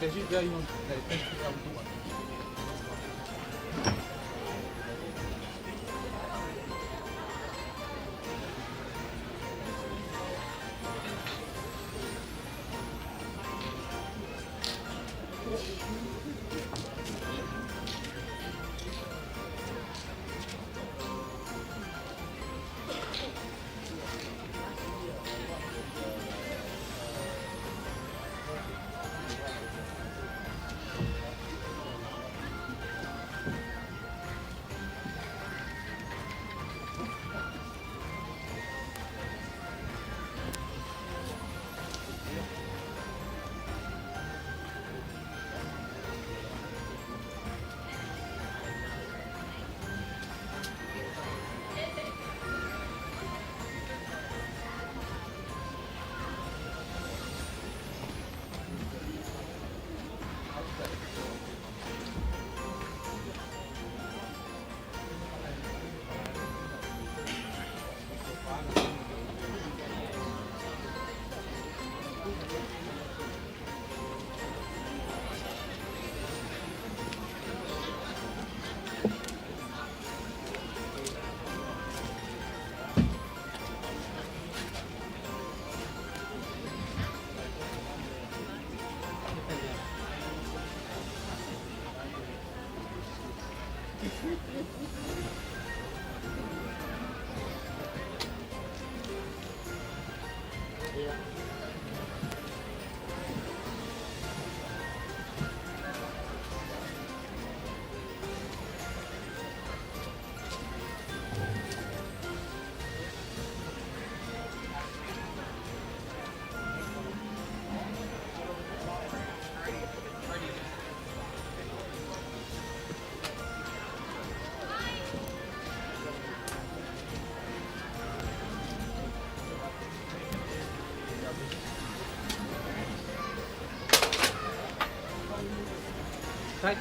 Te siete ahí un te はい。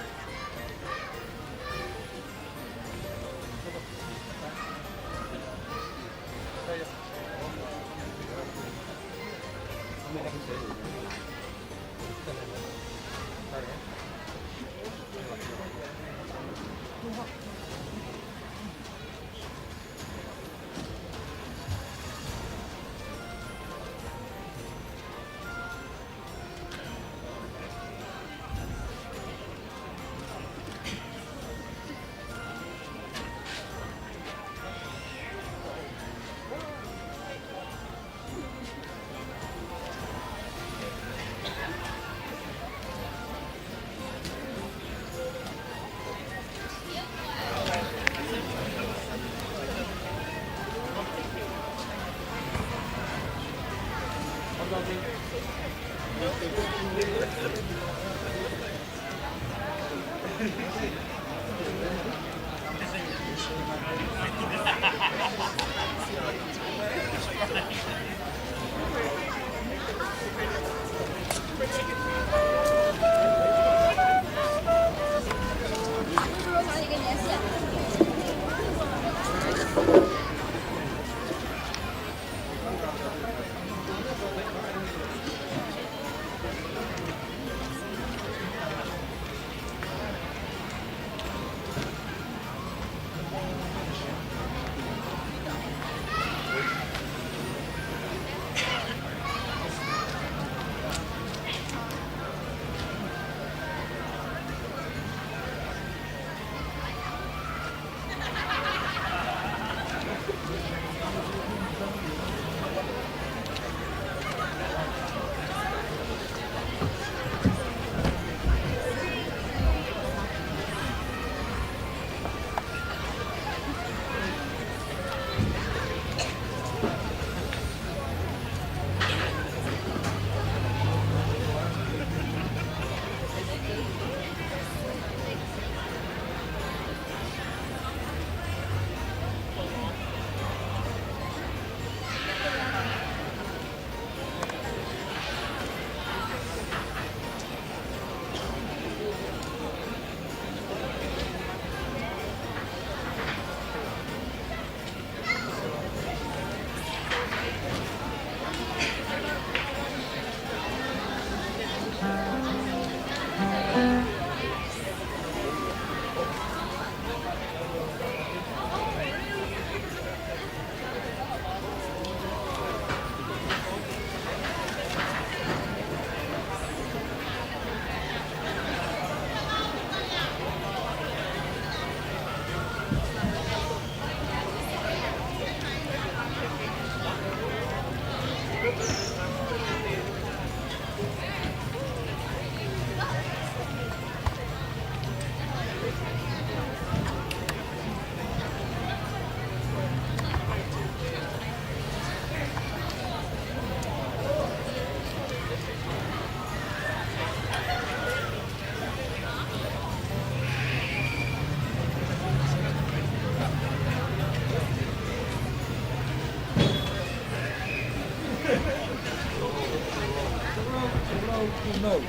No.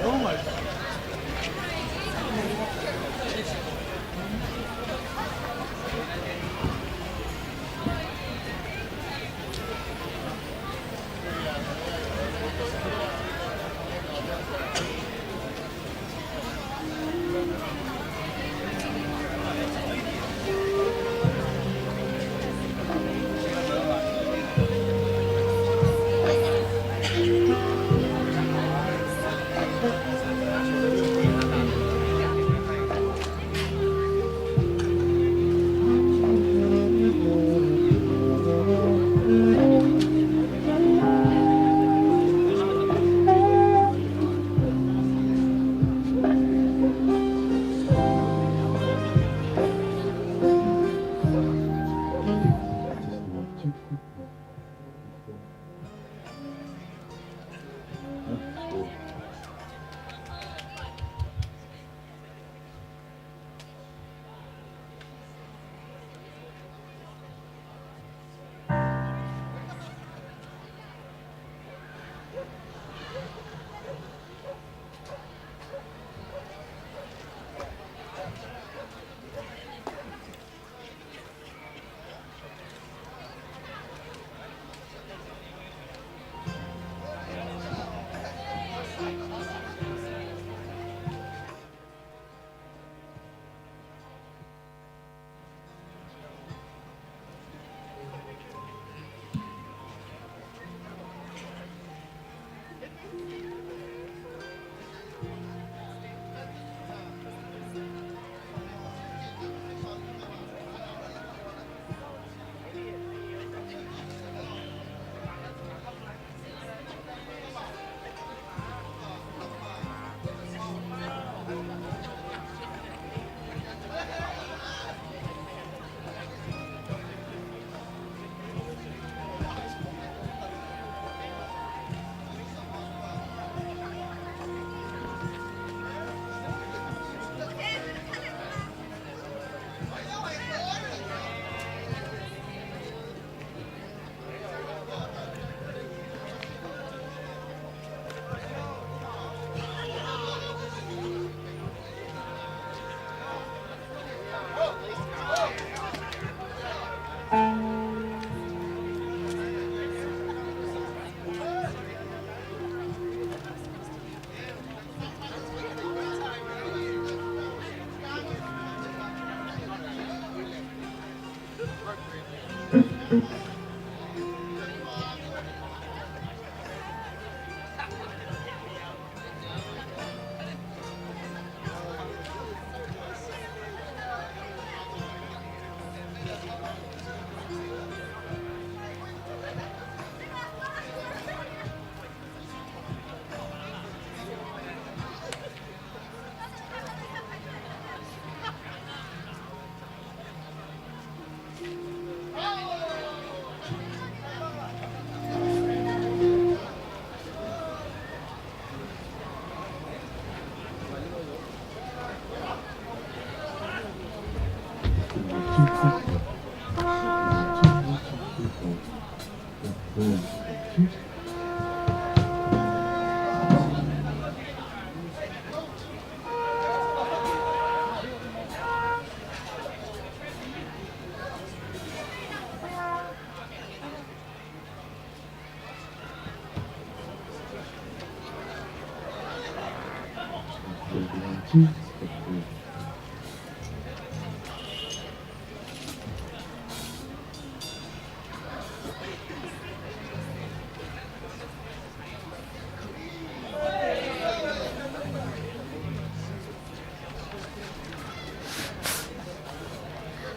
Oh my God.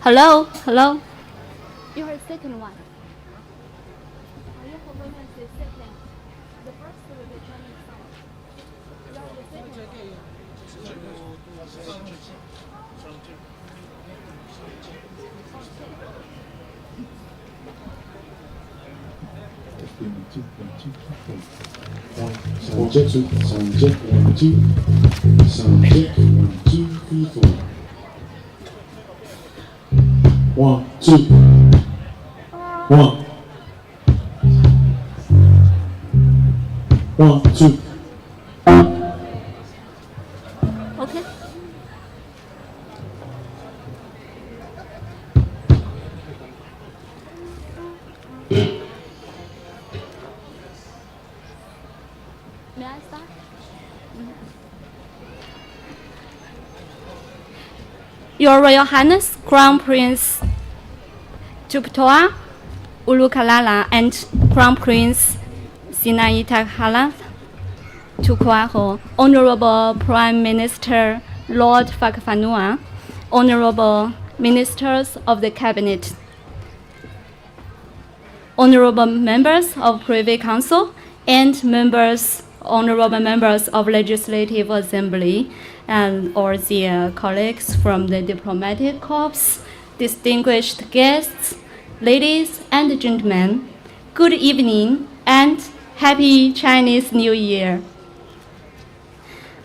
Hello, hello. You are second one. Are you following the second? The first will be Chinese song. You are the second one. Sound check, sound check, 1, 2. Sound check, 1, 2, 3, 4. 1, 2. 1. 1, 2. Okay. May I start? Your Royal Highness, Crown Prince Tuptoa Ulukalala and Crown Prince Sinaitakala Tukuaho, Honorable Prime Minister Lord Whakawhanua, Honorable Ministers of the Cabinet, Honorable Members of Privy Council, and honorable members of Legislative Assembly, and all the colleagues from the diplomatic corps, distinguished guests, ladies and gentlemen, good evening and happy Chinese New Year.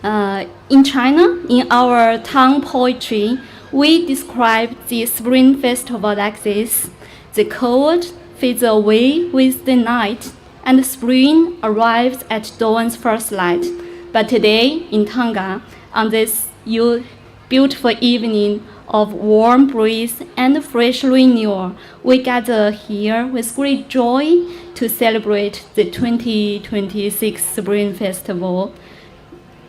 In China, in our tongue poetry, we describe the Spring Festival like this: the cold fades away with the night, and spring arrives at dawn's first light. But today, in Tonga, on this beautiful evening of warm breeze and fresh renewal, we gather here with great joy to celebrate the 2026 Spring Festival.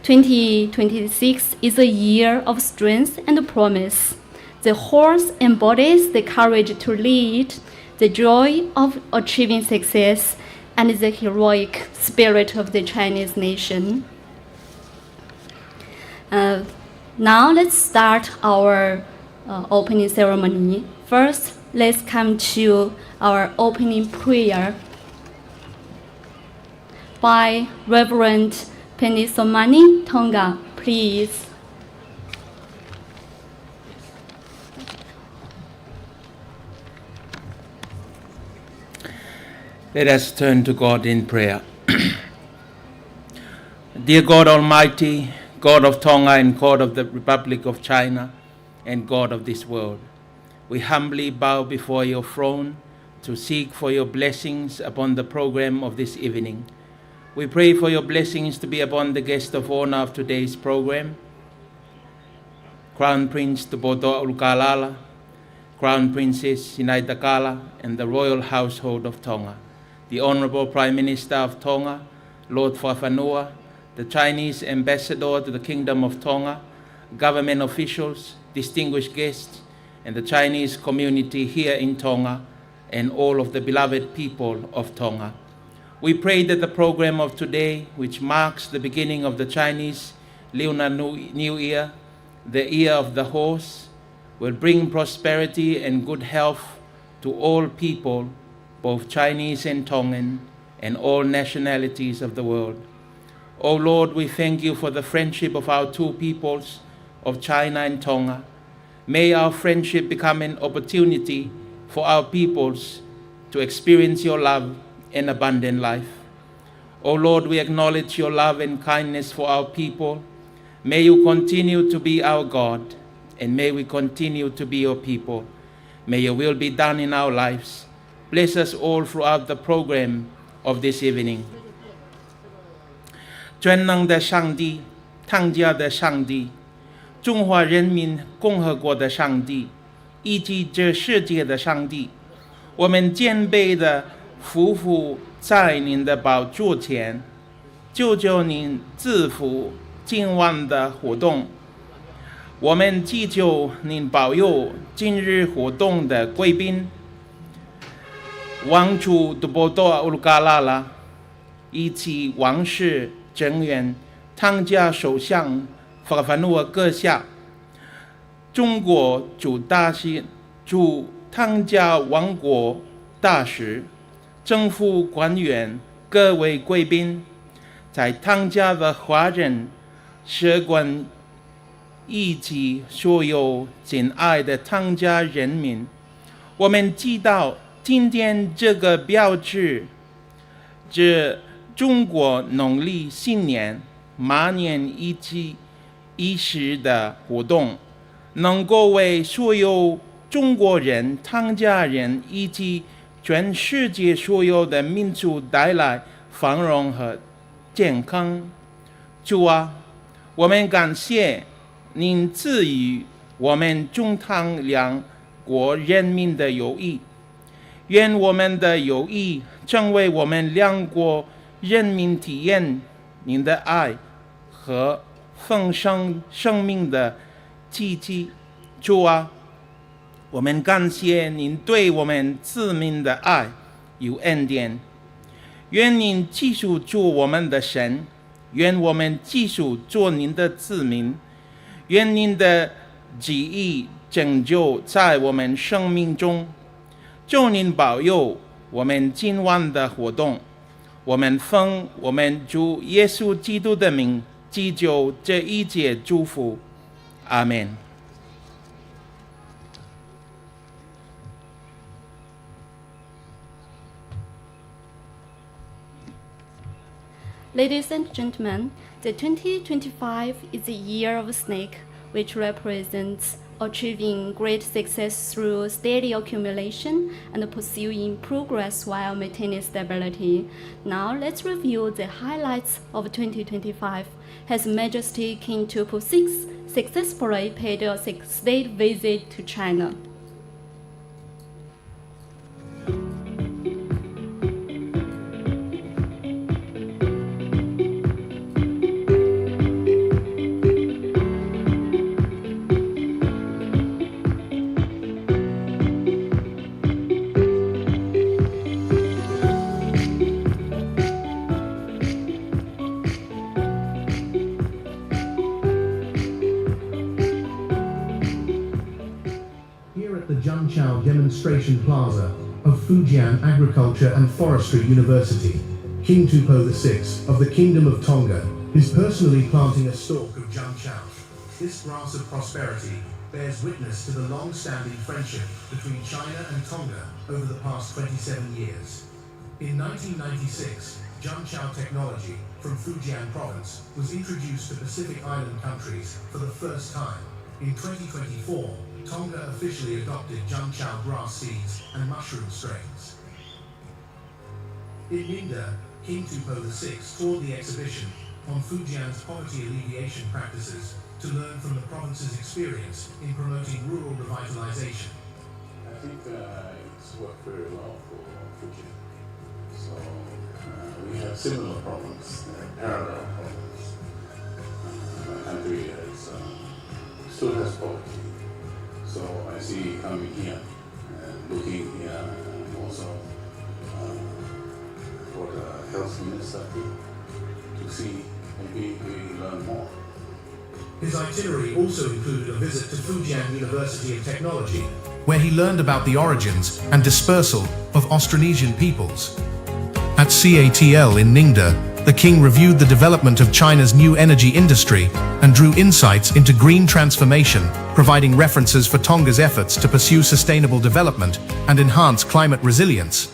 2026 is a year of strength and promise. The horse embodies the courage to lead, the joy of achieving success, and the heroic spirit of the Chinese nation. Now let's start our opening ceremony. First, let's come to our opening prayer by Reverend Penisomani Tonga, please. Let us turn to God in prayer. Dear God Almighty, God of Tonga and God of the Republic of China and God of this world, we humbly bow before your throne to seek for your blessings upon the program of this evening. We pray for your blessings to be upon the guest of honor of today's program, Crown Prince Tupotoa Ulukalala, Crown Princess Sinaitakala, and the royal household of Tonga, the Honorable Prime Minister of Tonga, Lord Whakawhanua, the Chinese Ambassador to the Kingdom of Tonga, government officials, distinguished guests, and the Chinese community here in Tonga and all of the beloved people of Tonga. We pray that the program of today, which marks the beginning of the Chinese Lunar New Year, the Year of the Horse, will bring prosperity and good health to all people, both Chinese and Tongan, and all nationalities of the world. O Lord, we thank you for the friendship of our two peoples, of China and Tonga. May our friendship become an opportunity for our peoples to experience your love and abundant life. O Lord, we acknowledge your love and kindness for our people. May you continue to be our God, and may we continue to be your people. May your will be done in our lives. Bless us all throughout the program of this evening. 全能的上帝，汤加的上帝，中华人民共和国的上帝，以及这世界的上帝，我们谦卑的匍匐在您的宝座前，求求您赐福今晚的活动。我们祈求您保佑今日活动的贵宾，王储杜波多乌鲁嘎拉拉，以及王室成员、汤加首相、法法努尔阁下、中国驻汤加王国大使、政府官员、各位贵宾，在汤加的华人、使馆以及所有敬爱的汤加人民，我们知道今天这个标志着中国农历新年马年伊始的活动，能够为所有中国人、汤加人以及全世界所有的民族带来繁荣和健康。主啊，我们感谢您赐予我们中汤两国人民的友谊，愿我们的友谊成为我们两国人民体验您的爱和丰盛生命的契机。主啊，我们感谢您对我们子民的爱与恩典，愿您继续做我们的神，愿我们继续做您的子民，愿您的旨意成就在我们生命中。求您保佑我们今晚的活动，我们奉我们主耶稣基督的名祈求这一切祝福，阿们。Ladies and gentlemen, the 2025 is the year of snake, which represents achieving great success through steady accumulation and pursuing progress while maintaining stability. Now let's review the highlights of 2025. His Majesty King Tupu VI successfully paid a state visit to China. Demonstration Plaza of Fujian Agriculture and Forestry University, King Tupo VI of the Kingdom of Tonga is personally planting a stalk of Jungchao. This grass of prosperity bears witness to the long-standing friendship between China and Tonga over the past 27 years. In 1996, Jungchao technology from Fujian province was introduced to Pacific Island countries for the first time. In 2024, Tonga officially adopted Jungchao grass seeds and mushroom strains. In Minda, King Tupo VI toured the exhibition on Fujian's poverty alleviation practices to learn from the province's experience in promoting rural revitalization. I think it's worked very well for Fujian. So we have similar problems, parallel problems. My country still has poverty. So I see coming here and looking here, more also for the health minister to see maybe we learn more. His itinerary also included a visit to Fujian University of Technology, where he learned about the origins and dispersal of Austronesian peoples. At CATL in Ningda, the king reviewed the development of China's new energy industry and drew insights into green transformation, providing references for Tonga's efforts to pursue sustainable development and enhance climate resilience.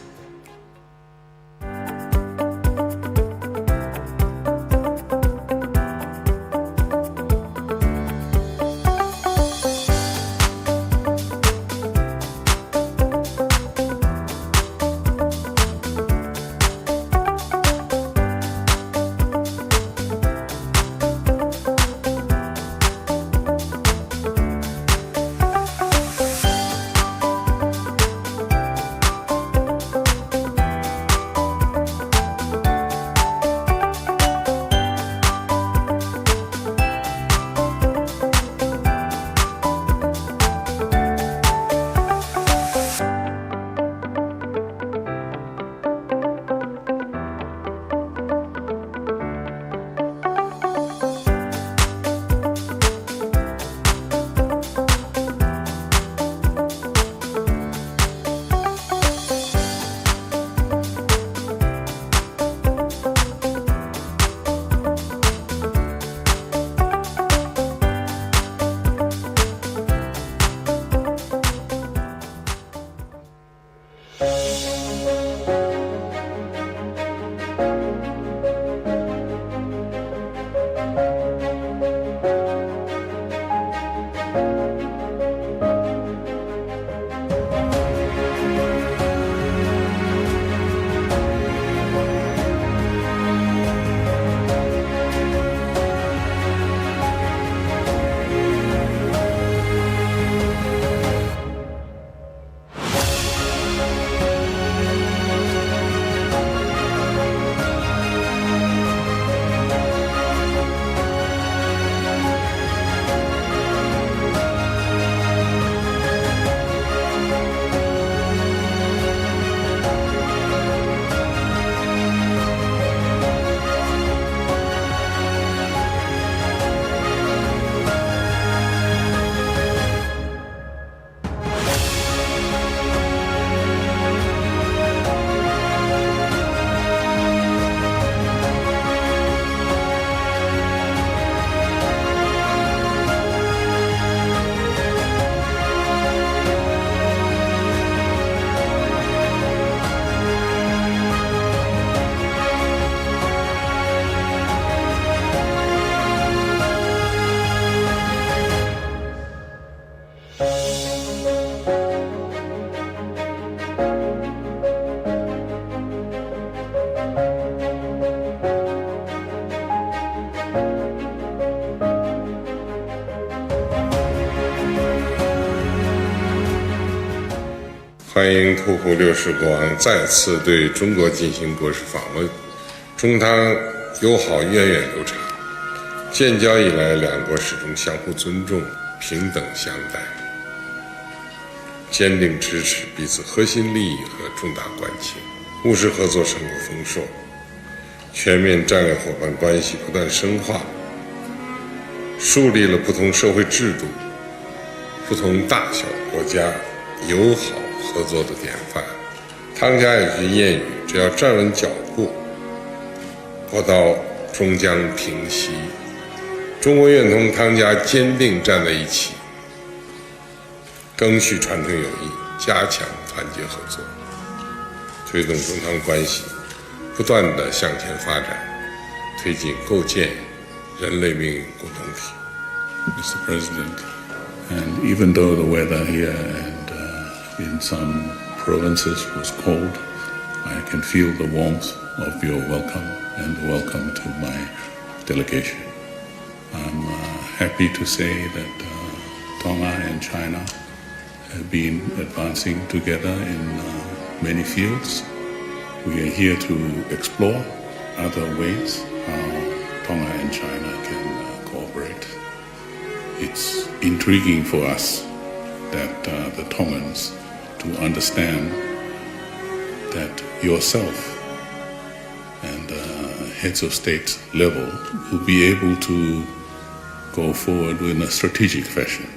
欢迎库库六世国王再次对中国进行国事访问，中汤友好源远流长，建交以来两国始终相互尊重、平等相待，坚定支持彼此核心利益和重大关切，务实合作成果丰硕，全面战略伙伴关系不断深化，树立了不同社会制度、不同大小国家友好合作的典范。汤家有句谚语：只要站稳脚步，国道终将平息。中国愿同汤家坚定站在一起，赓续传承友谊，加强团结合作，推动中汤关系不断地向前发展，推进构建人类命运共同体。Mr. President, and even though the weather here and in some provinces was cold, I can feel the warmth of your welcome and the welcome to my delegation. I'm happy to say that Tonga and China have been advancing together in many fields. We are here to explore other ways how Tonga and China can cooperate. It's intriguing for us that the Tongans to understand that yourself and heads of state level will be able to go forward in a strategic fashion.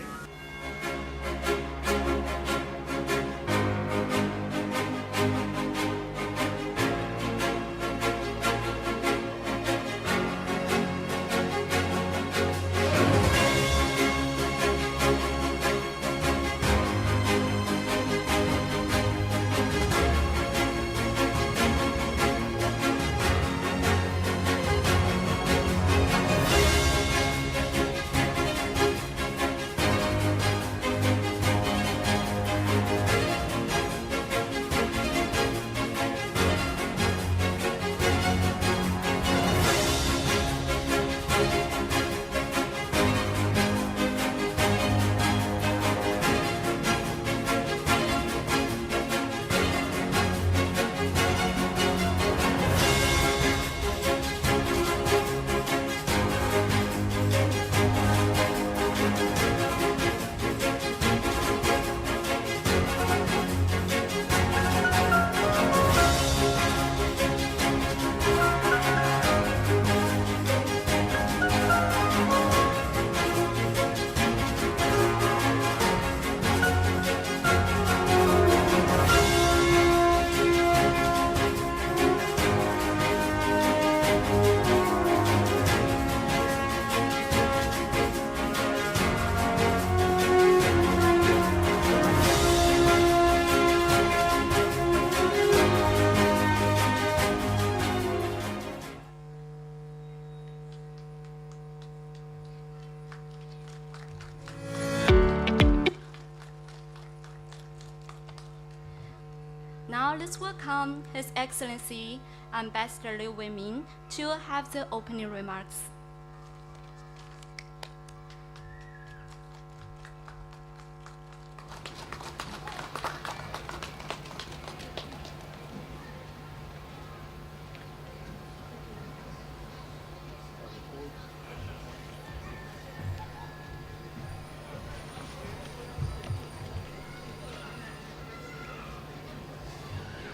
Now let's welcome His Excellency Ambassador Liu Weimin to have the opening remarks.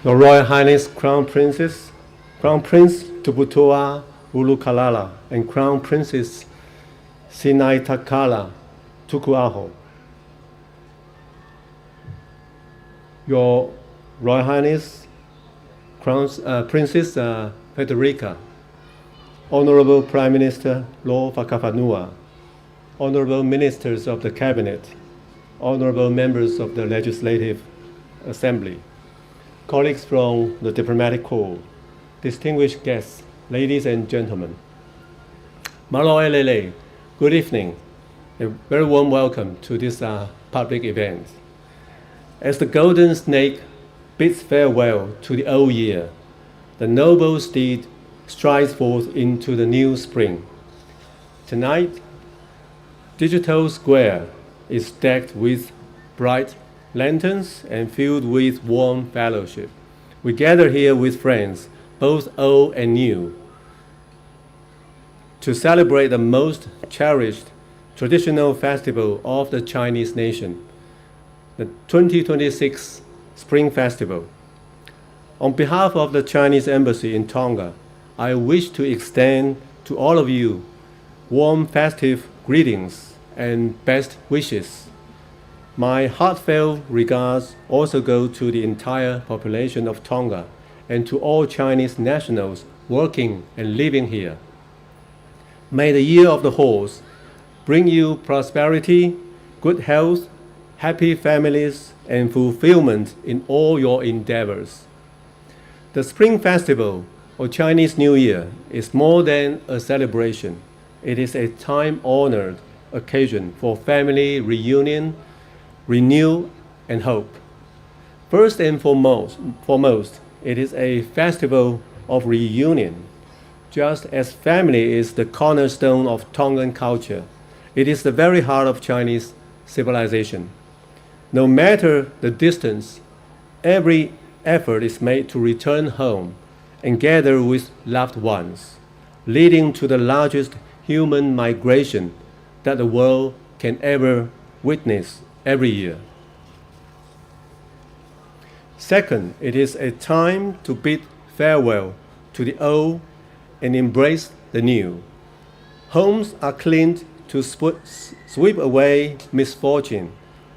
Your Royal Highness Crown Prince Tuputoa Ulukalala and Crown Princess Sinaitakala Tukuaho. Your Royal Highness Princess Federica, Honorable Prime Minister Lo Whakapanua, Honorable Ministers of the Cabinet, Honorable Members of the Legislative Assembly, colleagues from the Diplomatic Corps, distinguished guests, ladies and gentlemen. Malo Elele, good evening. A very warm welcome to this public event. As the golden snake bids farewell to the old year, the noble steed strides forth into the new spring. Tonight, Digital Square is decked with bright lanterns and filled with warm fellowship. We gather here with friends, both old and new, to celebrate the most cherished traditional festival of the Chinese nation, the 2026 Spring Festival. On behalf of the Chinese Embassy in Tonga, I wish to extend to all of you warm festive greetings and best wishes. My heartfelt regards also go to the entire population of Tonga and to all Chinese nationals working and living here. May the Year of the Horse bring you prosperity, good health, happy families, and fulfillment in all your endeavors. The Spring Festival, or Chinese New Year, is more than a celebration. It is a time-honored occasion for family reunion, renew, and hope. First and foremost, it is a festival of reunion. Just as family is the cornerstone of Tongan culture, it is the very heart of Chinese civilization. No matter the distance, every effort is made to return home and gather with loved ones, leading to the largest human migration that the world can ever witness every year. Second, it is a time to bid farewell to the old and embrace the new. Homes are cleaned to sweep away misfortune.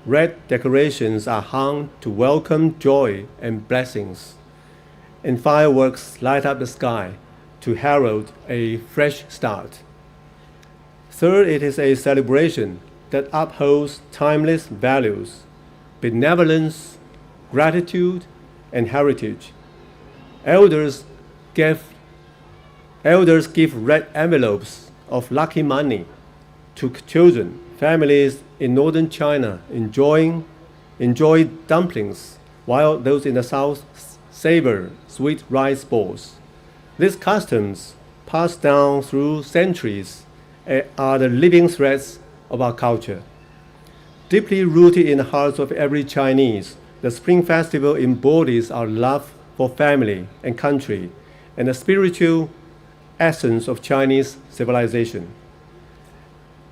Red decorations are hung to welcome joy and blessings. And fireworks light up the sky to herald a fresh start. Third, it is a celebration that upholds timeless values, benevolence, gratitude, and heritage. Elders give red envelopes of lucky money to children. Families in northern China enjoy dumplings, while those in the south savor sweet rice balls. These customs, passed down through centuries, are the living threads of our culture. Deeply rooted in the hearts of every Chinese, the Spring Festival embodies our love for family and country and the spiritual essence of Chinese civilization.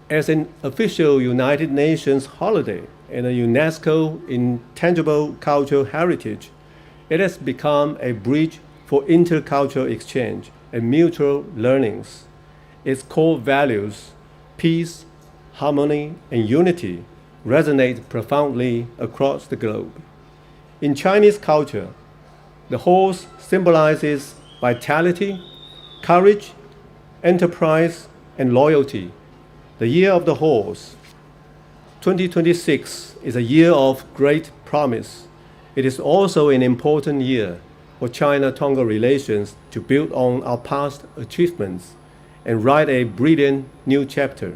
As an official United Nations holiday and a UNESCO intangible cultural heritage, it has become a bridge for intercultural exchange and mutual learnings. Its core values, peace, harmony, and unity, resonate profoundly across the globe. In Chinese culture, the horse symbolizes vitality, courage, enterprise, and loyalty. The year of the horse, 2026, is a year of great promise. It is also an important year for China-Tonga relations to build on our past achievements and write a brilliant new chapter.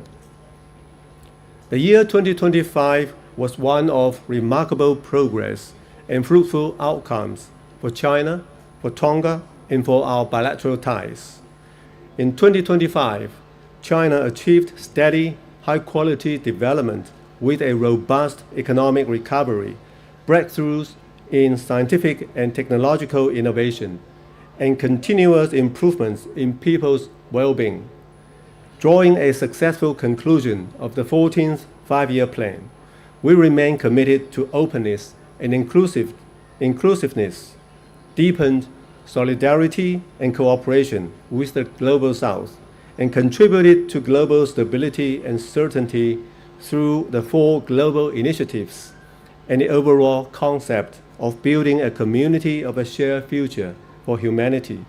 The year 2025 was one of remarkable progress and fruitful outcomes for China, for Tonga, and for our bilateral ties. In 2025, China achieved steady, high-quality development with a robust economic recovery, breakthroughs in scientific and technological innovation, and continuous improvements in people's well-being. Drawing a successful conclusion of the 14th Five-Year Plan, we remain committed to openness and inclusiveness, deepened solidarity and cooperation with the Global South, and contributed to global stability and certainty through the 4 global initiatives and the overall concept of building a community of a shared future for humanity.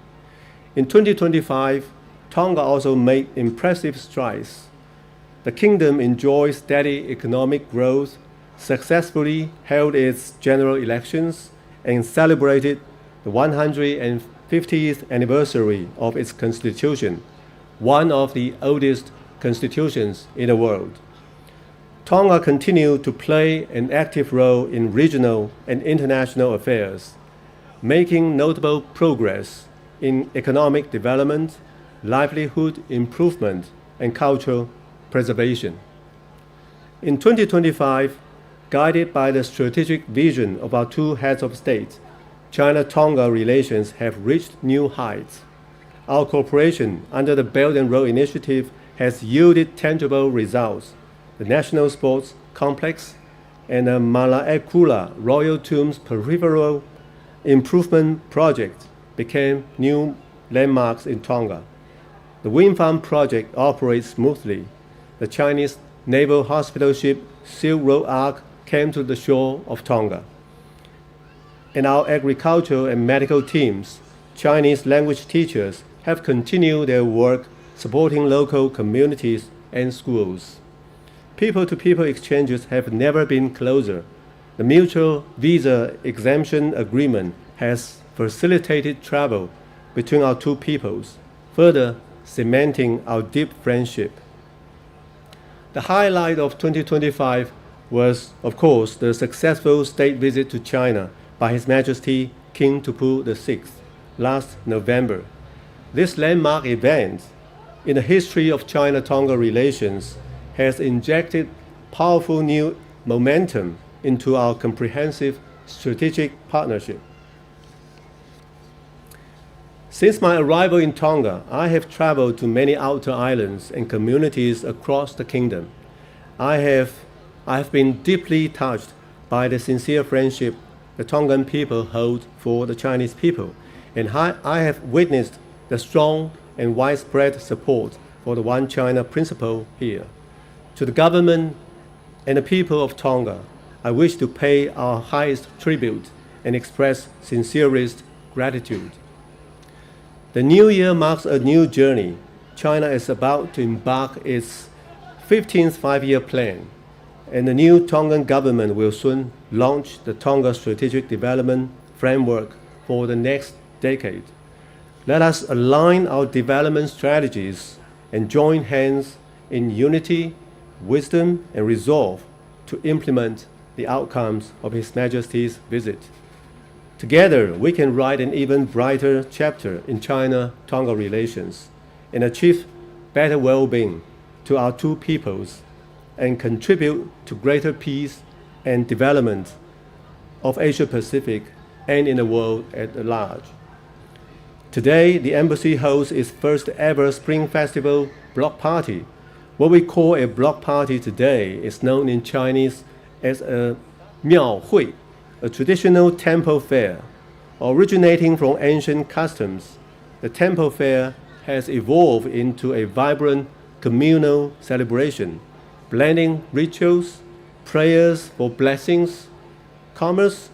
In 2025, Tonga also made impressive strides. The kingdom enjoyed steady economic growth, successfully held its general elections, and celebrated the 150th anniversary of its constitution, one of the oldest constitutions in the world. Tonga continued to play an active role in regional and international affairs, making notable progress in economic development, livelihood improvement, and cultural preservation. In 2025, guided by the strategic vision of our 2 heads of state, China-Tonga relations have reached new heights. Our cooperation under the Belt and Road Initiative has yielded tangible results. The National Sports Complex and the Mala'ekula Royal Tombs Peripheral Improvement Project became new landmarks in Tonga. The wind farm project operates smoothly. The Chinese naval hospital ship Silk Road Ark came to the shore of Tonga. And our agricultural and medical teams, Chinese language teachers, have continued their work supporting local communities and schools. People-to-people exchanges have never been closer. The mutual visa exemption agreement has facilitated travel between our 2 peoples, further cementing our deep friendship. The highlight of 2025 was, of course, the successful state visit to China by His Majesty King Tupu VI last November. This landmark event in the history of China-Tonga relations has injected powerful new momentum into our comprehensive strategic partnership. Since my arrival in Tonga, I have traveled to many outer islands and communities across the kingdom. I have been deeply touched by the sincere friendship the Tongan people hold for the Chinese people, and I have witnessed the strong and widespread support for the One China principle here. To the government and the people of Tonga, I wish to pay our highest tribute and express sincerest gratitude. The new year marks a new journey. China is about to embark its 15th five-year plan, and the new Tongan government will soon launch the Tonga Strategic Development Framework for the next decade. Let us align our development strategies and join hands in unity, wisdom, and resolve to implement the outcomes of His Majesty's visit. Together, we can write an even brighter chapter in China-Tonga relations and achieve better well-being to our two peoples and contribute to greater peace and development of Asia-Pacific and in the world at large. Today, the Embassy holds its first ever Spring Festival block party. What we call a block party today is known in Chinese as a miao hui, a traditional temple fair. Originating from ancient customs, the temple fair has evolved into a vibrant communal celebration, blending rituals, prayers for blessings, commerce,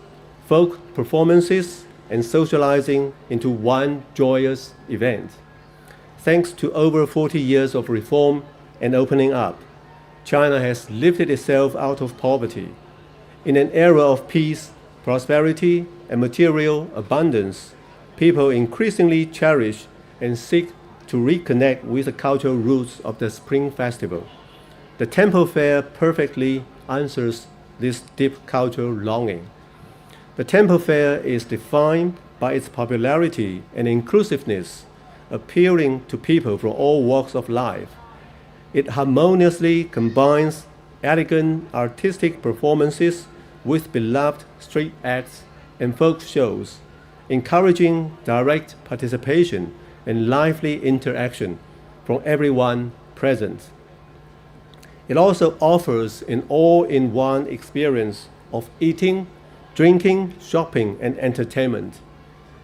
folk performances, and socializing into one joyous event. Thanks to over 40 years of reform and opening up, China has lifted itself out of poverty. In an era of peace, prosperity, and material abundance, people increasingly cherish and seek to reconnect with the cultural roots of the Spring Festival. The Temple Fair perfectly answers this deep cultural longing. The Temple Fair is defined by its popularity and inclusiveness, appealing to people from all walks of life. It harmoniously combines elegant artistic performances with beloved street acts and folk shows, encouraging direct participation and lively interaction from everyone present. It also offers an all-in-one experience of eating, drinking, shopping, and entertainment.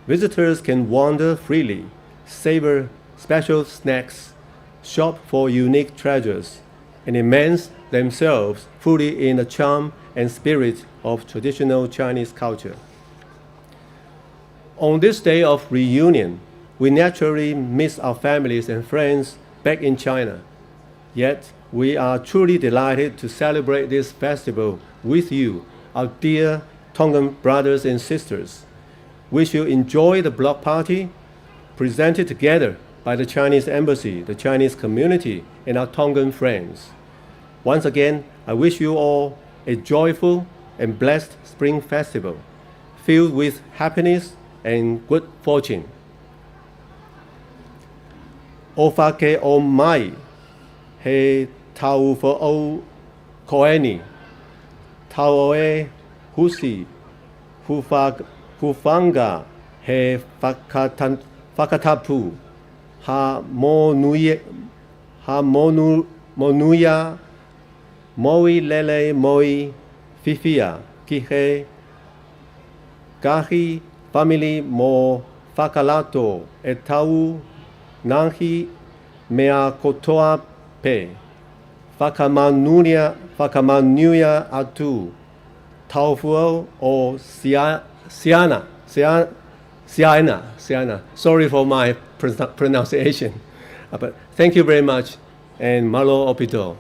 Visitors can wander freely, savor special snacks, shop for unique treasures, and immerse themselves fully in the charm and spirit of traditional Chinese culture. On this day of reunion, we naturally miss our families and friends back in China. Yet, we are truly delighted to celebrate this festival with you, our dear Tongan brothers and sisters. We shall enjoy the block party presented together by the Chinese Embassy, the Chinese community, and our Tongan friends. Once again, I wish you all a joyful and blessed Spring Festival, filled with happiness and good fortune. O whake o mai, he tau fo o koeni, tau e husi, hufanga he whakatapu, monuia, moi lele moi fifia, ki he gahi family mo whakalato e tau ngahi mea kotoa pe, whakamanuia atu, taufuo o Siana. Sorry for my pronunciation. But thank you very much, and malo opito.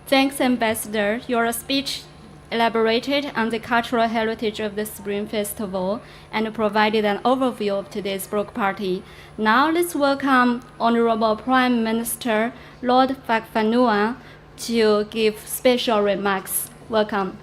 Thanks, Ambassador. Your speech elaborated on the cultural heritage of the Spring Festival and provided an overview of today's block party. Now let's welcome Honorable Prime Minister Lord Fakfanua to give special remarks. Welcome.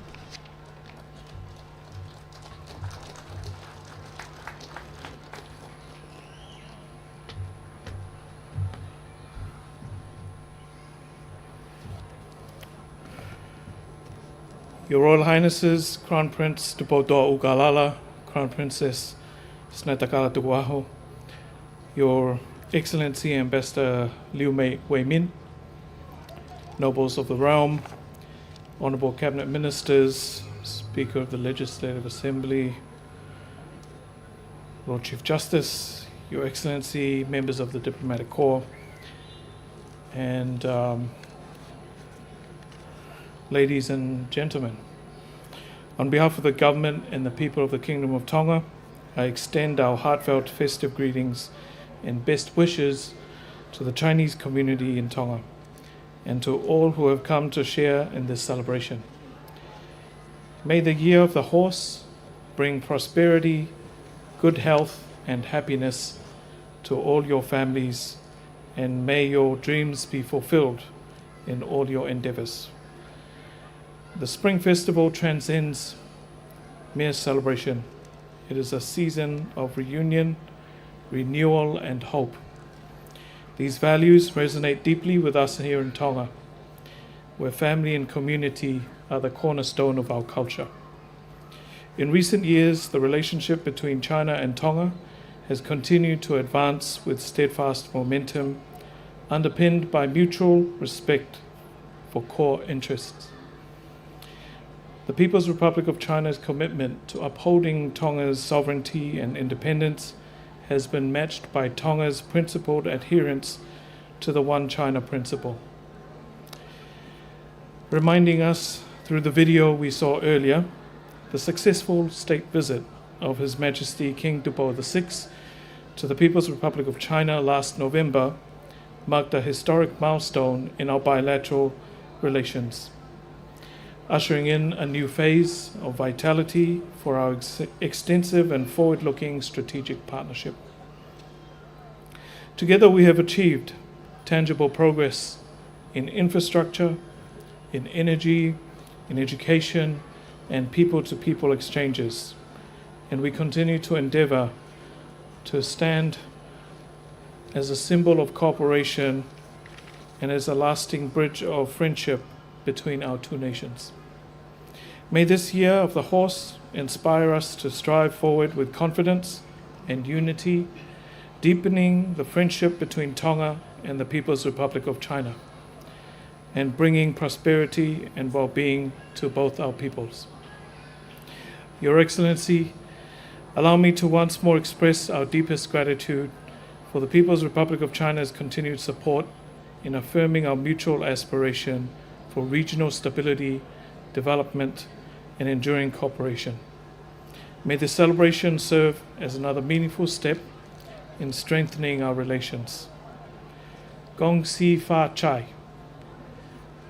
Your Royal Highnesses, Crown Prince Dupoto Ugalala, Crown Princess Snatakala Tuwaho, Your Excellency Ambassador Liu Wei Min, nobles of the realm, honorable cabinet ministers, Speaker of the Legislative Assembly, Lord Chief Justice, Your Excellency, members of the Diplomatic Corps, and ladies and gentlemen. On behalf of the government and the people of the Kingdom of Tonga, I extend our heartfelt festive greetings and best wishes to the Chinese community in Tonga and to all who have come to share in this celebration. May the Year of the Horse bring prosperity, good health, and happiness to all your families, and may your dreams be fulfilled in all your endeavors. The Spring Festival transcends mere celebration. It is a season of reunion, renewal, and hope. These values resonate deeply with us here in Tonga, where family and community are the cornerstone of our culture. In recent years, the relationship between China and Tonga has continued to advance with steadfast momentum, underpinned by mutual respect for core interests. The People's Republic of China's commitment to upholding Tonga's sovereignty and independence has been matched by Tonga's principled adherence to the One China principle. Reminding us through the video we saw earlier, the successful state visit of His Majesty King Dupo VI to the People's Republic of China last November marked a historic milestone in our bilateral relations, ushering in a new phase of vitality for our extensive and forward-looking strategic partnership. Together we have achieved tangible progress in infrastructure, in energy, in education, and people-to-people exchanges, and we continue to endeavor to stand as a symbol of cooperation and as a lasting bridge of friendship between our two nations. May this Year of the Horse inspire us to strive forward with confidence and unity, deepening the friendship between Tonga and the People's Republic of China, and bringing prosperity and well-being to both our peoples. Your Excellency, allow me to once more express our deepest gratitude for the People's Republic of China's continued support in affirming our mutual aspiration for regional stability, development, and enduring cooperation. May the celebration serve as another meaningful step in strengthening our relations. Gong Si Fa Chai.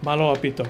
Malo apito.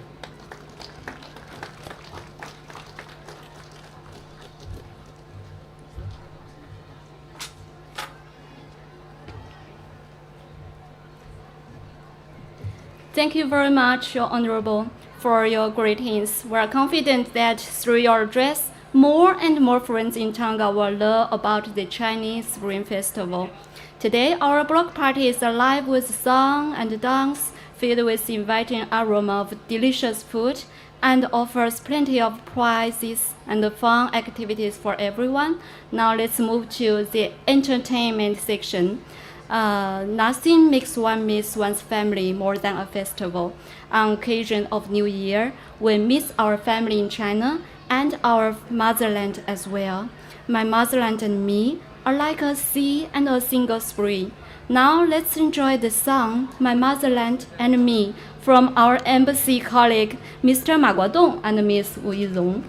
Thank you very much, Your Honorable, for your greetings. We are confident that through your address, more and more friends in Tonga will learn about the Chinese Spring Festival. Today, our block party is alive with song and dance, filled with inviting aroma of delicious food, and offers plenty of prizes and fun activities for everyone. Now let's move to the entertainment section. Nothing makes one miss one's family more than a festival. On occasion of New Year, we miss our family in China and our motherland as well. My motherland and me are like a sea and a single spring. Now let's enjoy the song My Motherland and Me from our embassy colleague Mr. Ma Guodong and Ms. Wu Yizong.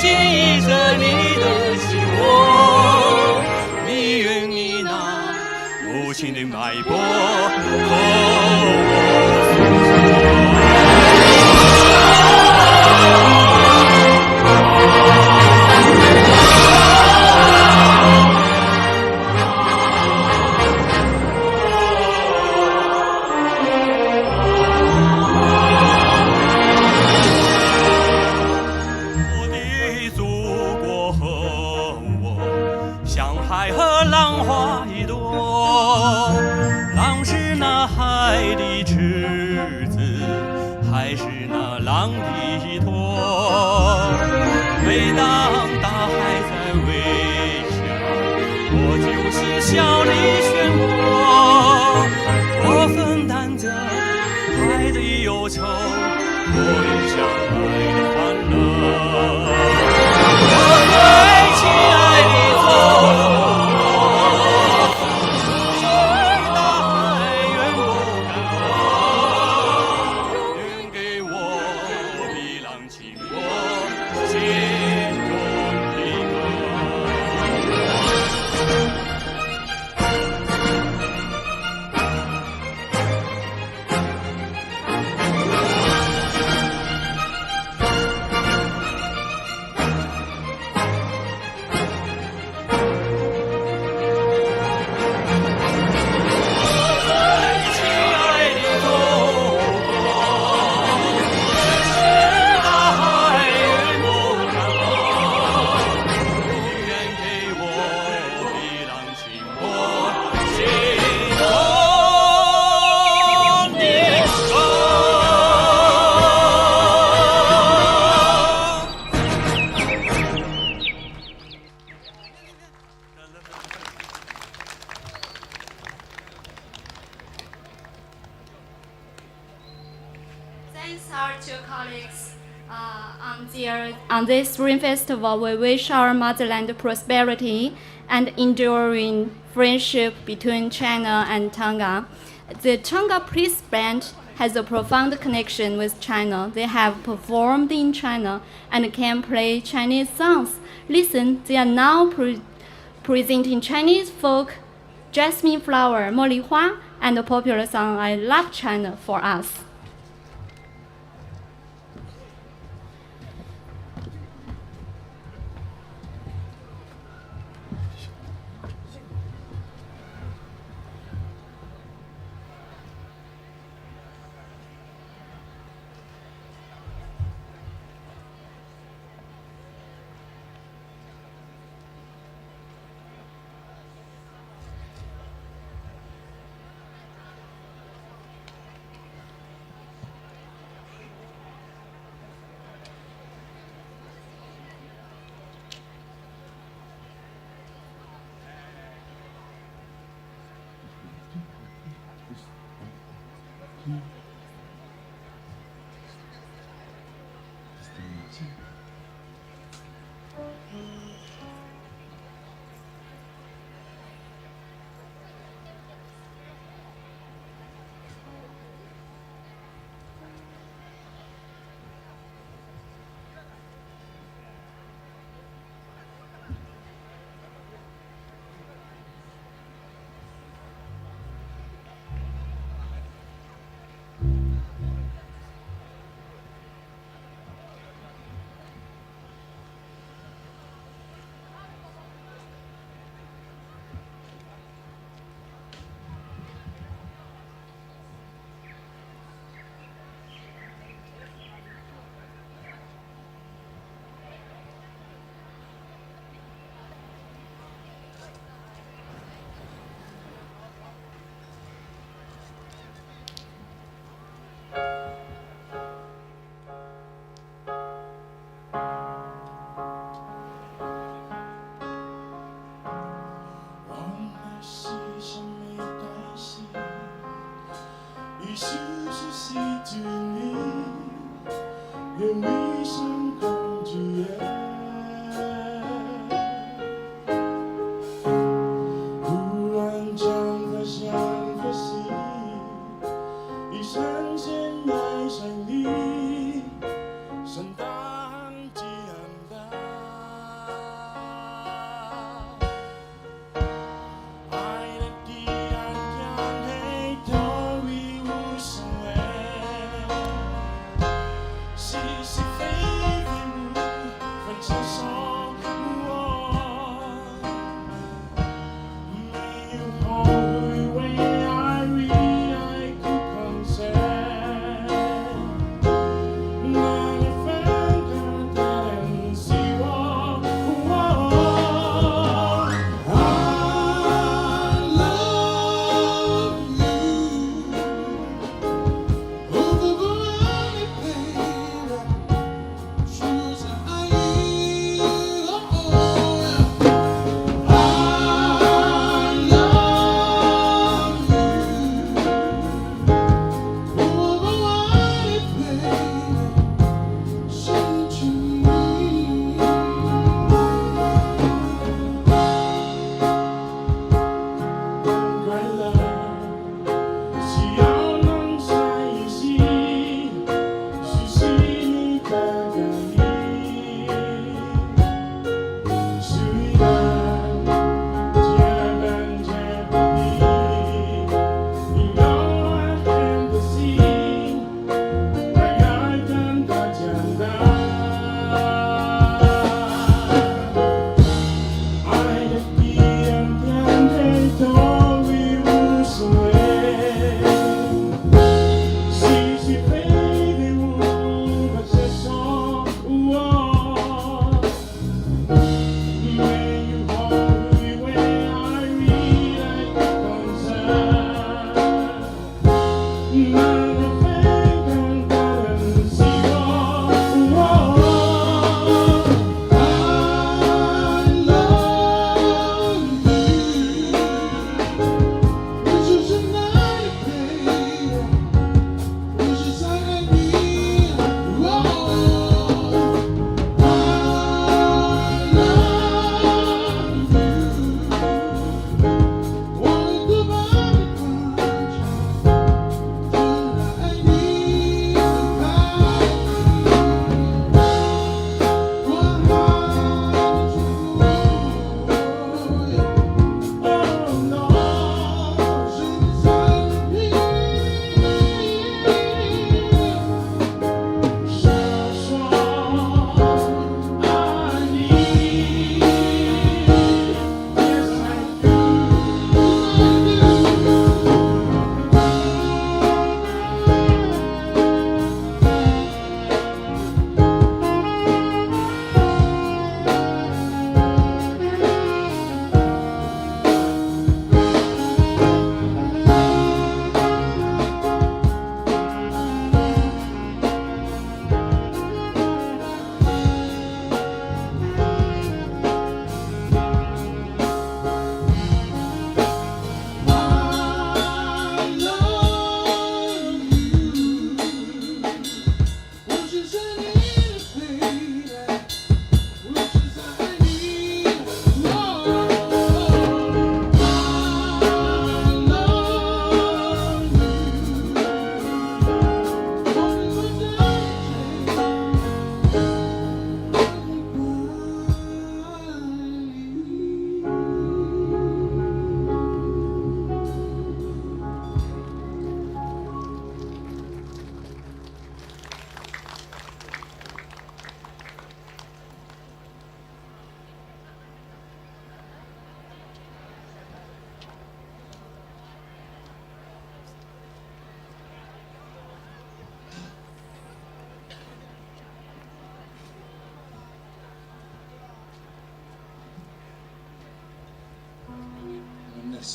记着你的心窝，你愿你那母亲的脉搏和我诉说。每当大海在微笑，我就是笑里漩涡。我分担着爱的忧愁，我与相爱的欢乐。我最亲爱的祖国，谁大海远不敢忘，愿给我的浪情波。心中的Thanks our two colleagues. On this Spring Festival, we wish our motherland prosperity and enduring friendship between China and Tonga. The Tonga Police Band has a profound connection with China. They have performed in China and can play Chinese songs. Listen, they are now presenting Chinese folk, Jasmine Flower, 茉莉花, and the popular song I Love China for us.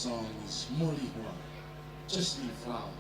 song is Molihua, just a flower.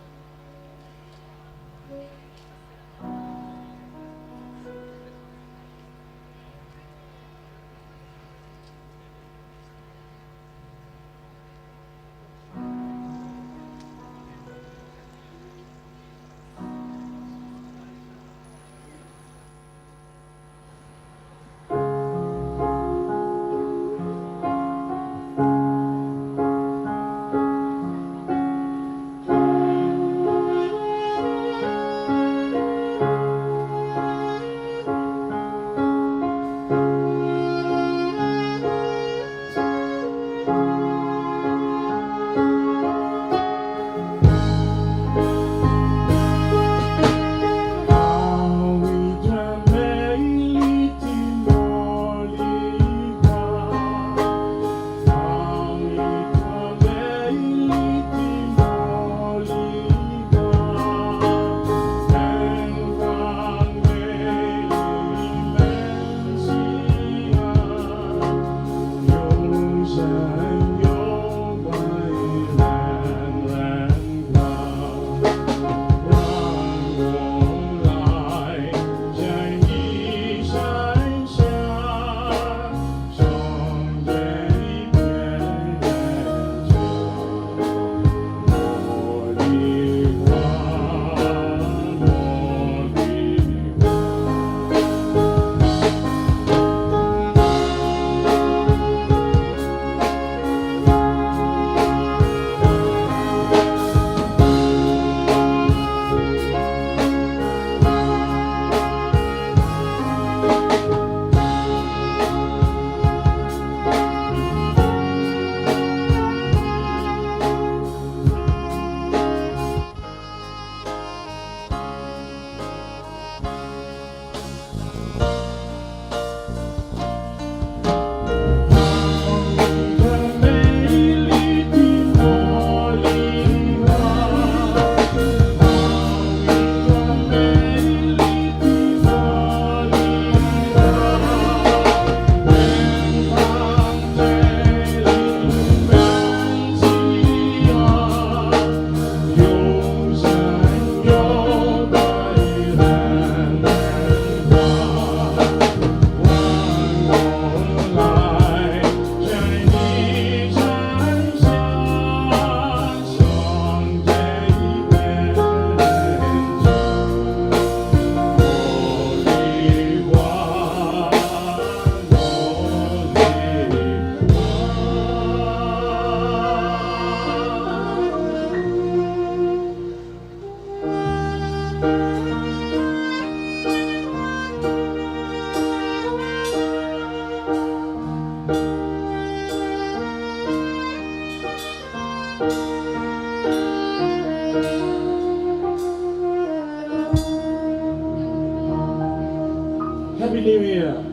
Happy New Year!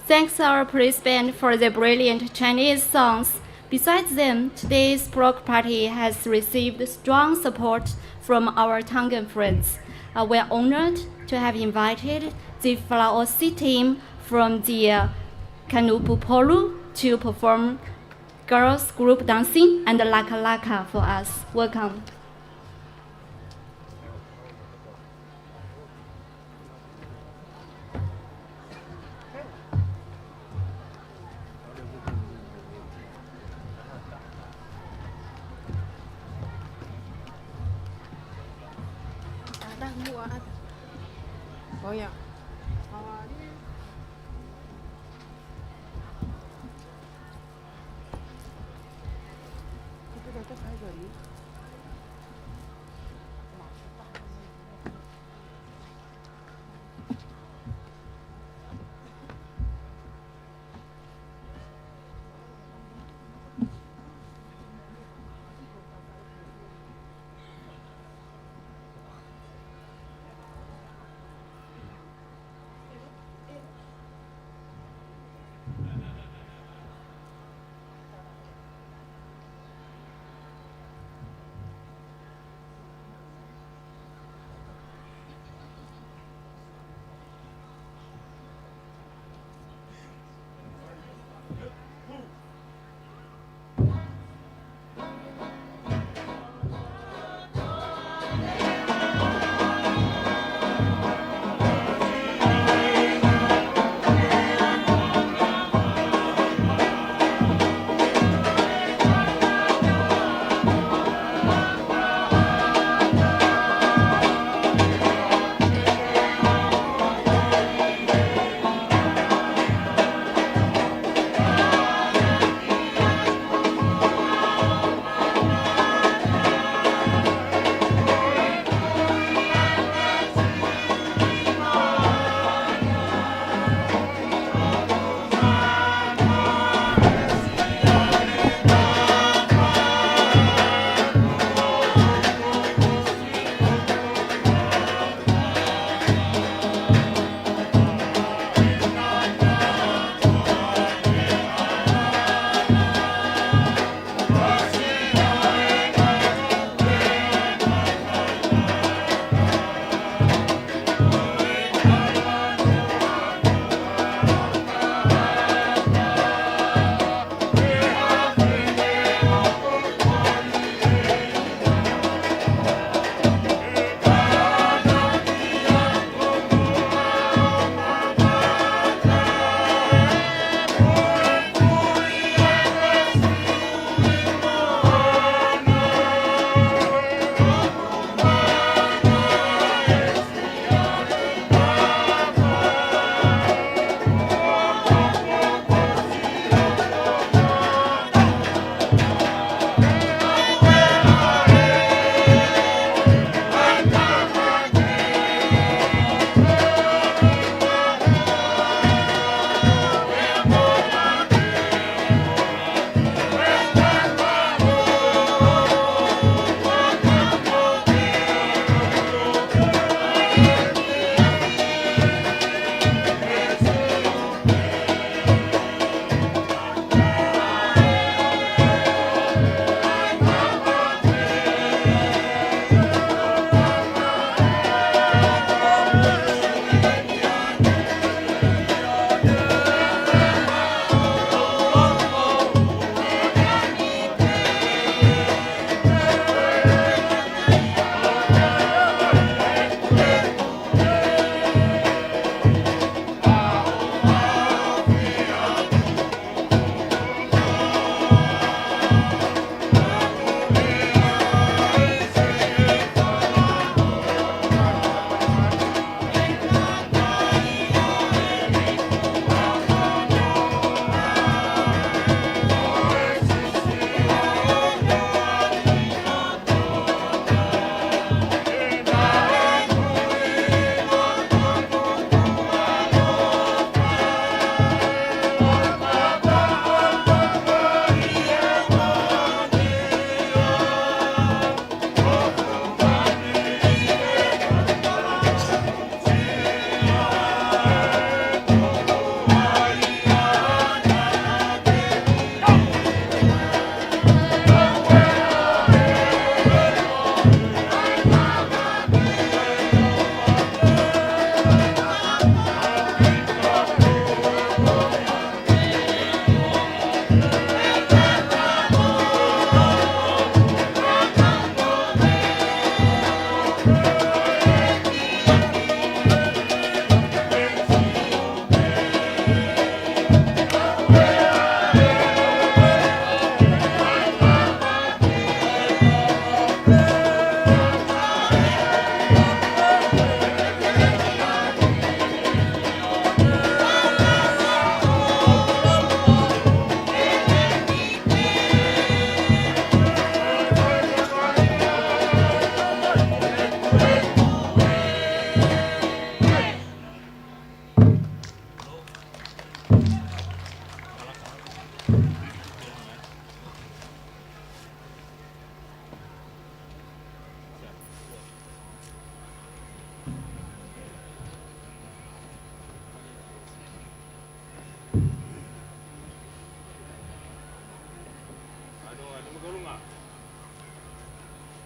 Thanks our praise band for the brilliant Chinese songs. Besides them, today's block party has received strong support from our Tongan friends. We are honored to have invited the Flaosi team from the Cano Poru to perform girls group dancing and laka laka for us. Welcome. Oh ya.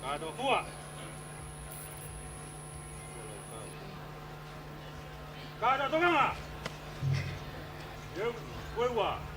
Cano Poru. Cano Tonga. Wewa.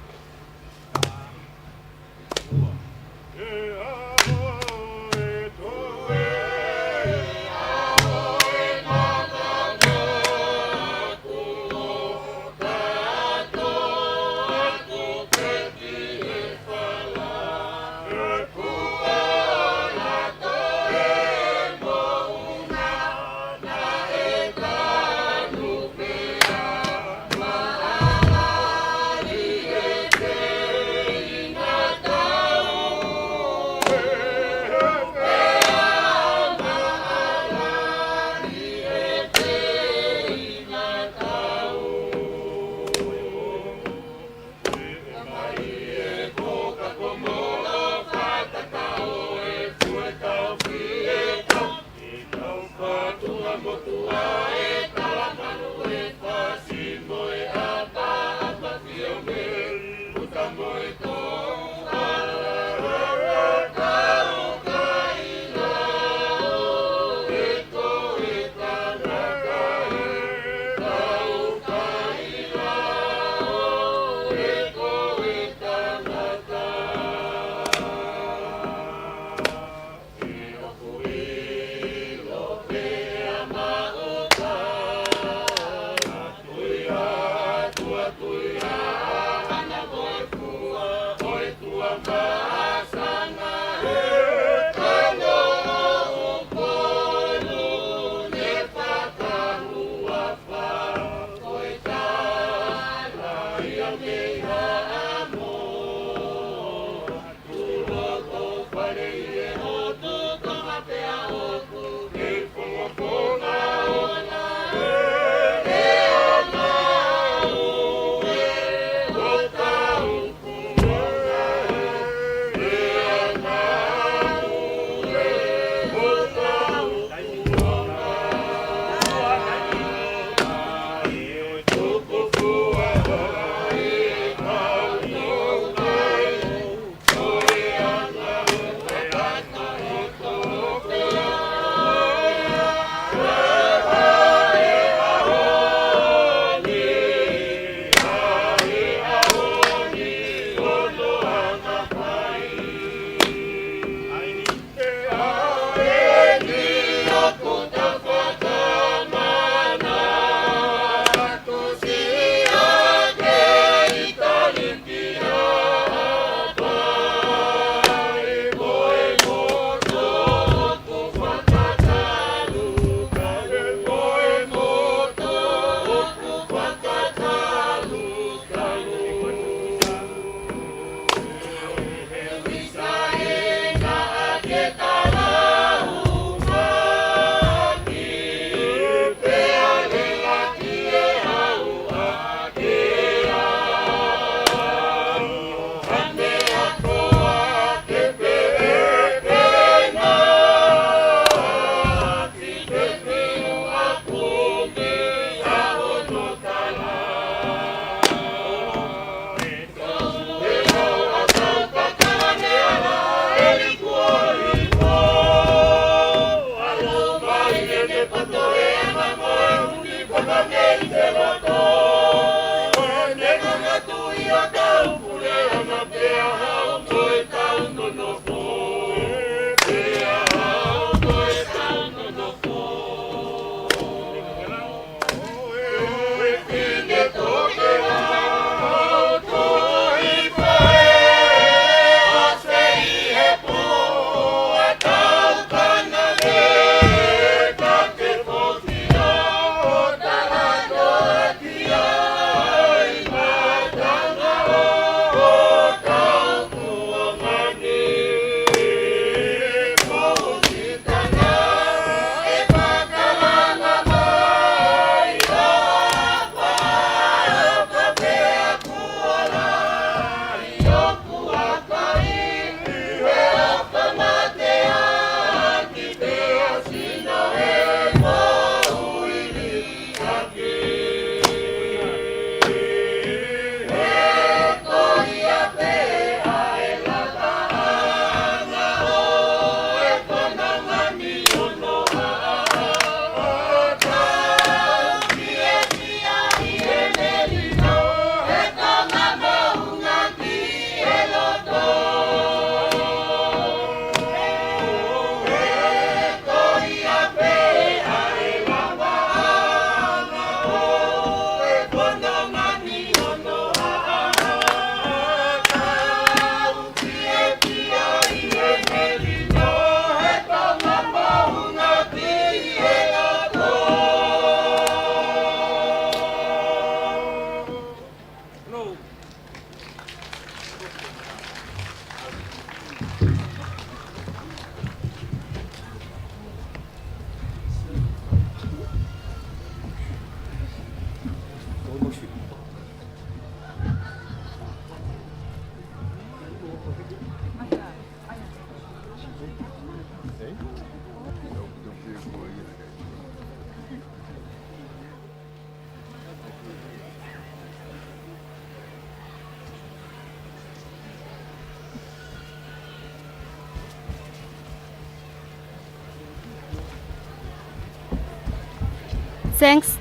Thanks.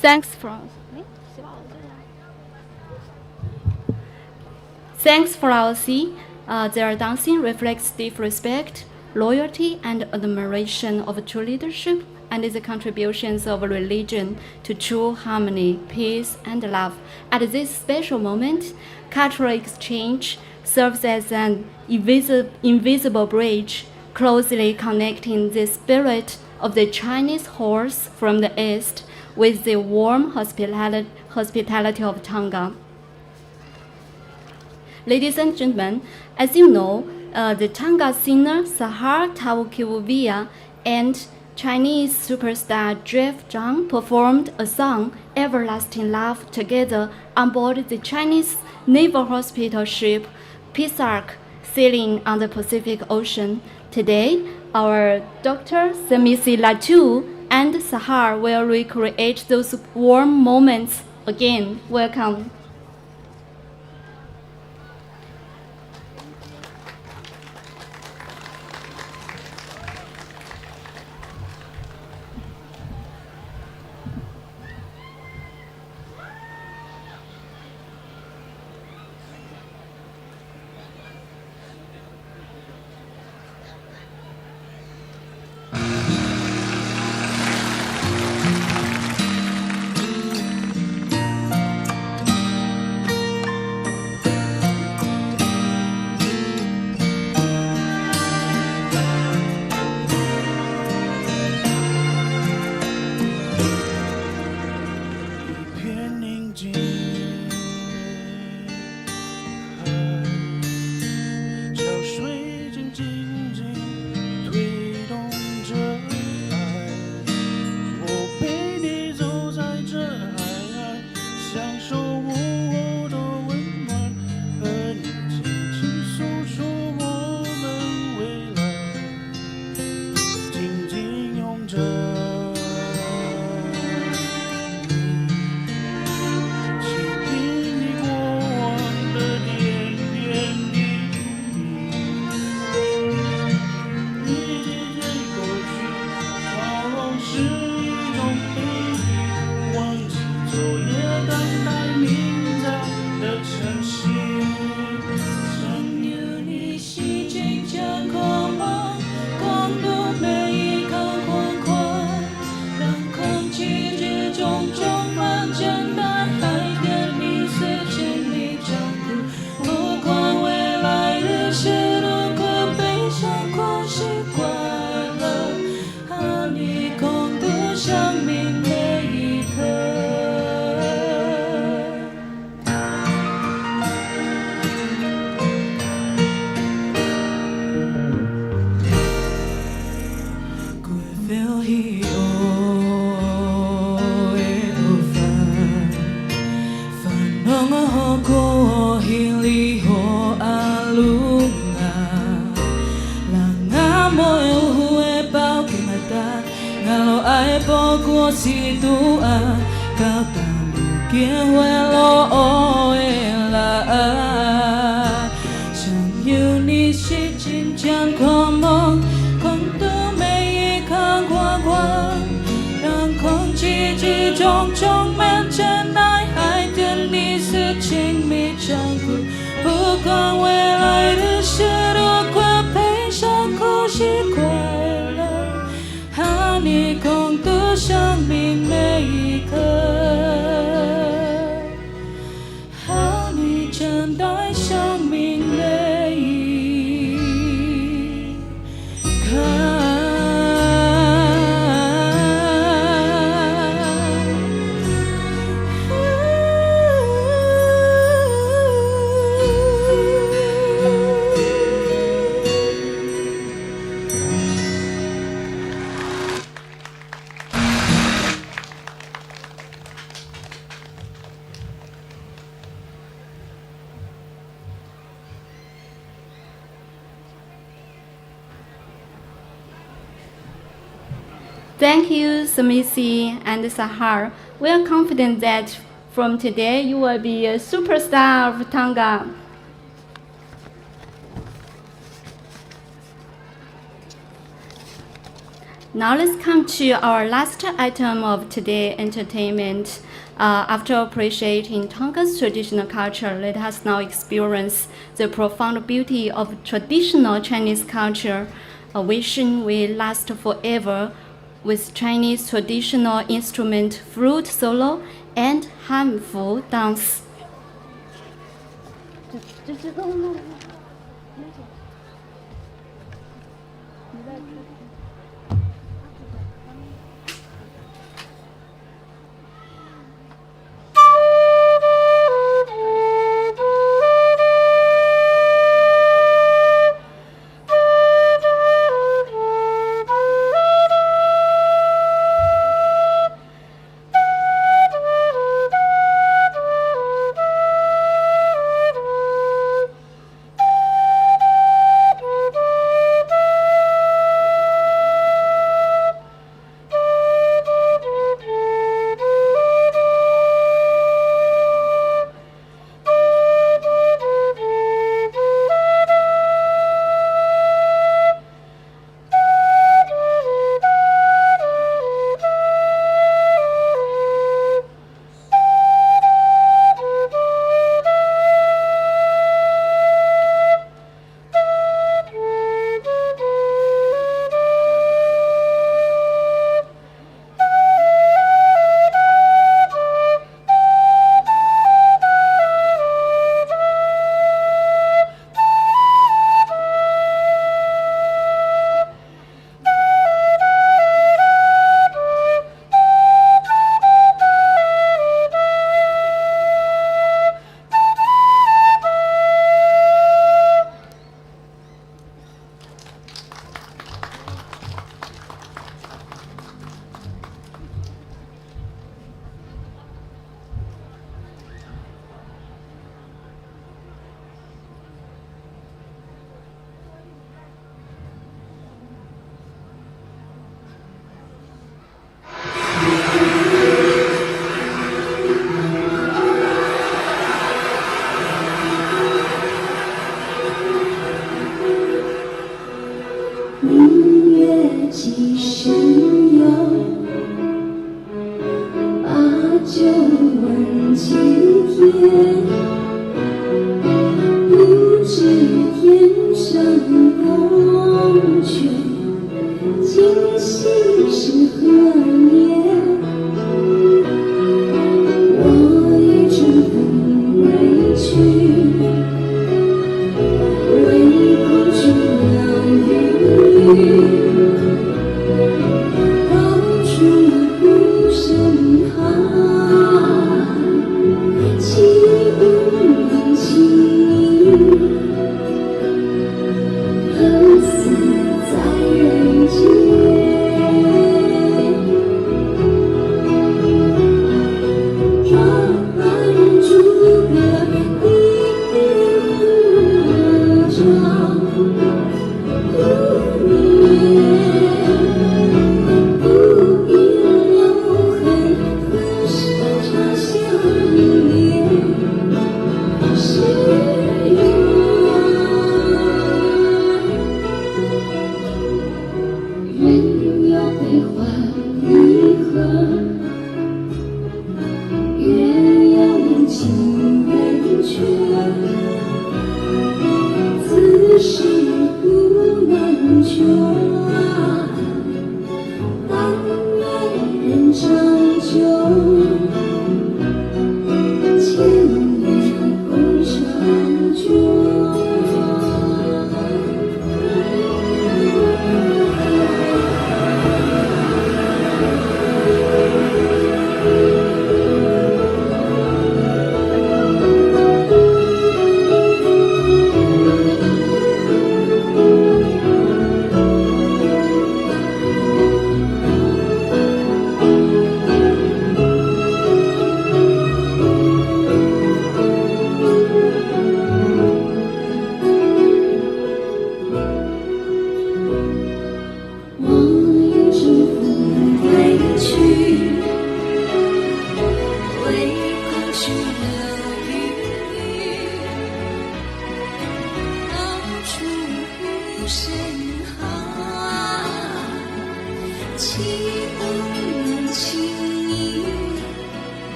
Thanks for our sea. Their dancing reflects deep respect, loyalty, and admiration of true leadership and the contributions of religion to true harmony, peace, and love. At this special moment, cultural exchange serves as an invisible bridge, closely connecting the spirit of the Chinese horse from the East with the warm hospitality of Tonga. Ladies and gentlemen, as you know, the Tonga singer Sahar Tawukivuvia and Chinese superstar Jeff Zhang performed a song, Everlasting Love, together on board the Chinese naval hospital ship Pisark, sailing on the Pacific Ocean. Today, our Dr. Semisi Latu and Sahar will recreate those warm moments again. Welcome. Thank you, Semisi and Sahar. We are confident that from today you will be a superstar of Tonga. Now let's come to our last item of today's entertainment. After appreciating Tonga's traditional culture, let us now experience the profound beauty of traditional Chinese culture, a vision will last forever, with Chinese traditional instrument, flute solo, and harmful dance.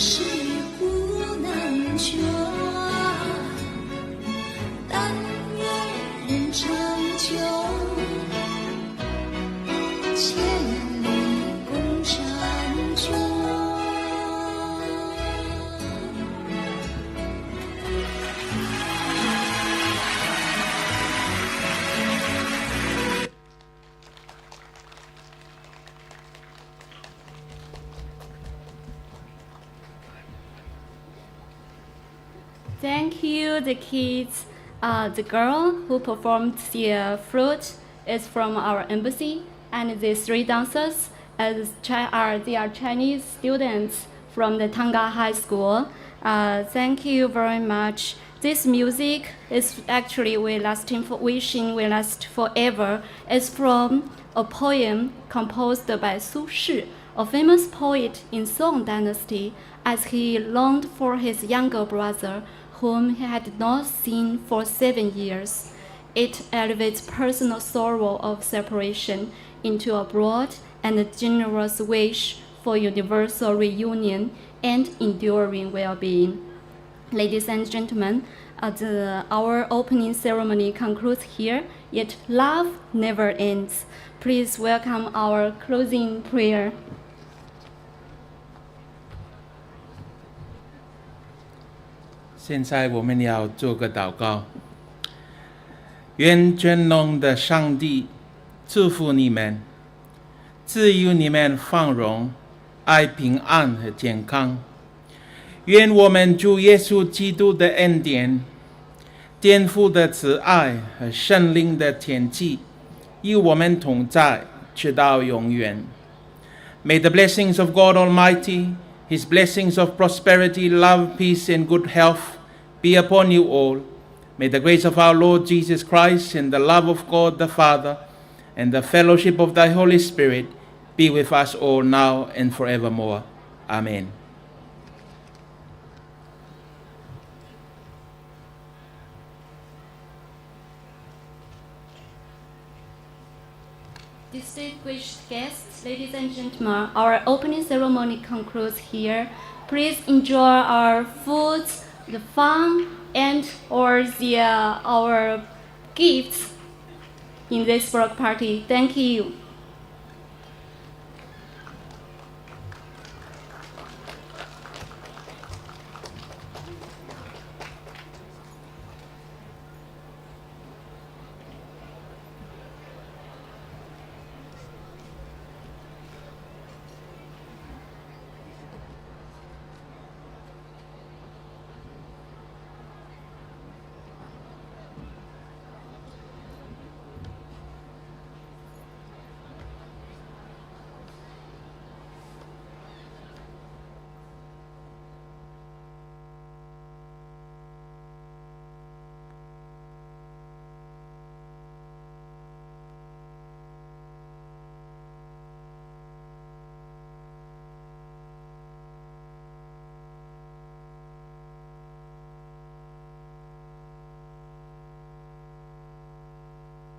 是苦难全，但愿人长久，千里共婵娟。Thank you, the kids. The girl who performed the flute is from our embassy, and the three dancers they are Chinese students from the Tonga High School. Thank you very much. This music is actually wishing will last forever. It's from a poem composed by Su Shi, a famous poet in Song Dynasty, as he longed for his younger brother, whom he had not seen for 7 years. It elevates personal sorrow of separation into a broad and generous wish for universal reunion and enduring well-being. Ladies and gentlemen, our opening ceremony concludes here, yet love never ends. Please welcome our closing prayer. 现在我们要做个祷告。愿全能的上帝祝福你们，赐予你们繁荣、爱、平安和健康。愿我们主耶稣基督的恩典、天父的慈爱和圣灵的天气与我们同在，直到永远。May the blessings of God Almighty, His blessings of prosperity, love, peace, and good health be upon you all. May the grace of our Lord Jesus Christ and the love of God the Father and the fellowship of the Holy Spirit be with us all now and forevermore. Amen. Distinguished guests, ladies and gentlemen, our opening ceremony concludes here. Please enjoy our food, the fun, and our gifts in this block party. Thank you.